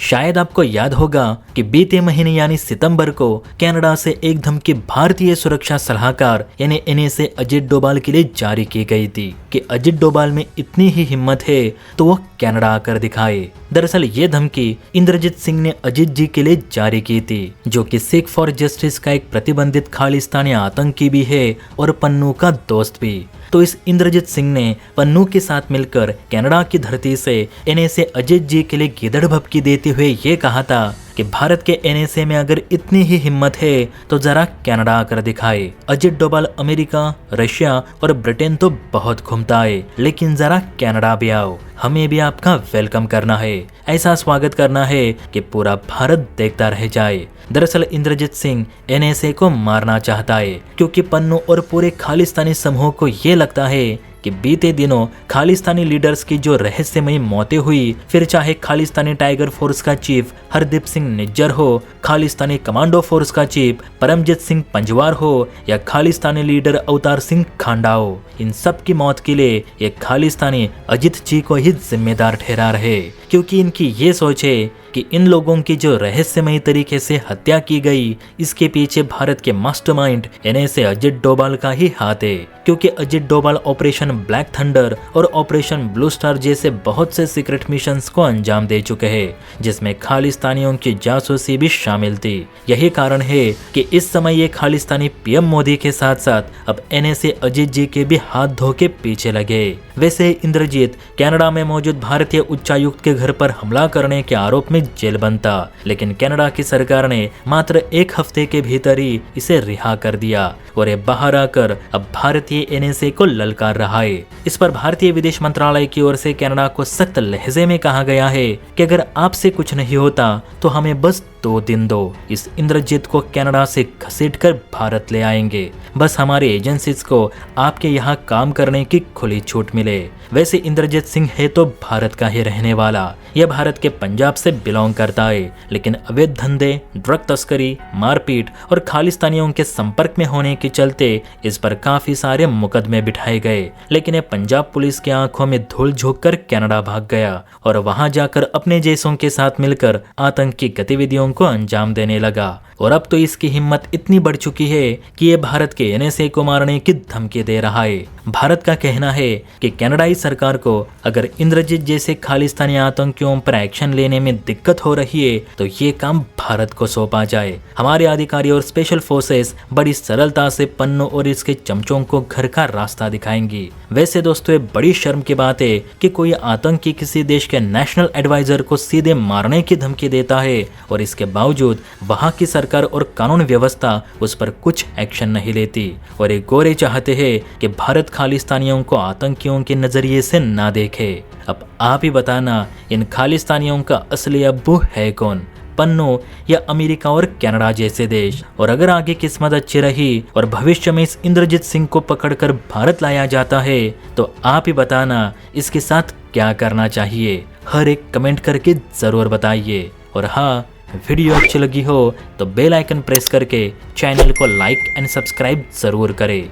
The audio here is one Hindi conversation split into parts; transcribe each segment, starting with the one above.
शायद आपको याद होगा कि बीते महीने यानी सितंबर को कनाडा से एक धमकी भारतीय सुरक्षा सलाहकार यानी NSA अजित डोभाल के लिए जारी की गई थी कि अजित डोभाल में इतनी ही हिम्मत है तो वो कनाडा आकर दिखाए। दरअसल ये धमकी इंद्रजीत सिंह ने अजित जी के लिए जारी की थी, जो कि सिख फॉर जस्टिस का एक प्रतिबंधित खालिस्तानी आतंकी भी है और पन्नू का दोस्त भी। तो इस इंद्रजीत सिंह ने पन्नू के साथ मिलकर कनाडा की धरती से NSA अजित जी के लिए गिदड़ भभकी देते हुए ये कहा था कि भारत के NSA में अगर इतनी ही हिम्मत है तो जरा कनाडा आकर दिखाए। अजित डोभाल अमेरिका, रशिया और ब्रिटेन तो बहुत घूमता है, लेकिन जरा कनाडा भी आओ, हमें भी आपका वेलकम करना है, ऐसा स्वागत करना है कि पूरा भारत देखता रह जाए। दरअसल इंद्रजीत सिंह NSA को मारना चाहता है, क्योंकि पन्नू और पूरे खालिस्तानी समूह को ये लगता है कि बीते दिनों खालिस्तानी लीडर्स की जो रहस्यमयी मौतें हुई, फिर चाहे खालिस्तानी टाइगर फोर्स का चीफ हरदीप सिंह निज्जर हो, खालिस्तानी कमांडो फोर्स का चीफ परमजीत सिंह पंजवार हो या खालिस्तानी लीडर अवतार सिंह खांडा हो, इन सब की मौत के लिए ये खालिस्तानी अजित जी को ही जिम्मेदार ठहरा रहे, क्योंकि इनकी ये सोच है कि इन लोगों की जो रहस्यमयी तरीके से हत्या की गई, इसके पीछे भारत के मास्टरमाइंड NSA अजित डोभाल का ही हाथ है। क्योंकि Ajit Doval operation black thunder और ऑपरेशन ब्लू स्टार जैसे बहुत से सीक्रेट मिशंस को अंजाम दे चुके हैं, जिसमें खालिस्तानियों की जासूसी भी शामिल थी। यही कारण है कि इस समय ये खालिस्तानी PM मोदी के साथ साथ अब NSA अजित जी के भी हाथ धो के पीछे लगे। वैसे इंद्रजीत कनाडा में मौजूद भारतीय उच्चायुक्त के घर पर हमला करने के आरोप में जेल बंद था, लेकिन कनाडा की सरकार ने मात्र 1 हफ्ते के भीतर ही इसे रिहा कर दिया और ये बाहर आकर अब भारतीय NSA को ललकार रहा है। इस पर भारतीय विदेश मंत्रालय की ओर से कनाडा को सख्त लहजे में कहा गया है कि अगर आपसे कुछ नहीं होता तो हमें बस 2 दिन दो, इस इंद्रजीत को कनाडा से घसीटकर भारत ले आएंगे, बस हमारी एजेंसीज को आपके यहाँ काम करने की खुली छूट मिले। वैसे इंद्रजीत सिंह है तो भारत का ही रहने वाला, यह भारत के पंजाब से बिलोंग करता है, लेकिन अवैध धंधे, ड्रग तस्करी, मारपीट और खालिस्तानियों के संपर्क में होने के चलते इस पर काफी सारे मुकदमे बिठाए गए। लेकिन ये पंजाब पुलिस की आंखों में धूल झोंक कर कनाडा भाग गया और वहां जाकर अपने जैसों के साथ मिलकर आतंकी गतिविधियों को अंजाम देने लगा। और अब तो इसकी हिम्मत इतनी बढ़ चुकी है कि ये भारत के NSA को मारने की धमकी दे रहा है। भारत का कहना है कि कनाडाई सरकार को अगर इंद्रजीत जैसे खालिस्तानी आतंकियों पर एक्शन लेने में दिक्कत हो रही है तो ये काम भारत को सौंपा जाए। हमारे अधिकारी और स्पेशल फोर्सेस बड़ी सरलता से पन्नू और इसके चमचों को घर का रास्ता दिखाएंगी। वैसे दोस्तों, ये बड़ी शर्म की बात है कि कोई आतंकी किसी देश के नेशनल एडवाइजर को सीधे मारने की धमकी देता है और इसके बावजूद वहां की सरकार और कानून व्यवस्था उस पर कुछ एक्शन नहीं लेती। और ये गोरे चाहते हैं कि भारत खालिस्तानियों को आतंकियों के नजरिए से ना देखे। अब आप ही बताना, इन खालिस्तानियों का असली अब्बू है कौन, पन्नू या अमेरिका और कनाडा जैसे देश? और अगर आगे किस्मत अच्छी रही और भविष्य में इस इंद्रजीत सिंह को पकड़कर भारत लाया जाता है तो आप ही बताना इसके साथ क्या करना चाहिए, हर एक कमेंट करके जरूर बताइए। और हाँ, वीडियो अच्छी लगी हो तो बेल आइकन प्रेस करके चैनल को लाइक एंड सब्सक्राइब जरूर करें।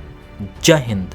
जय हिंद।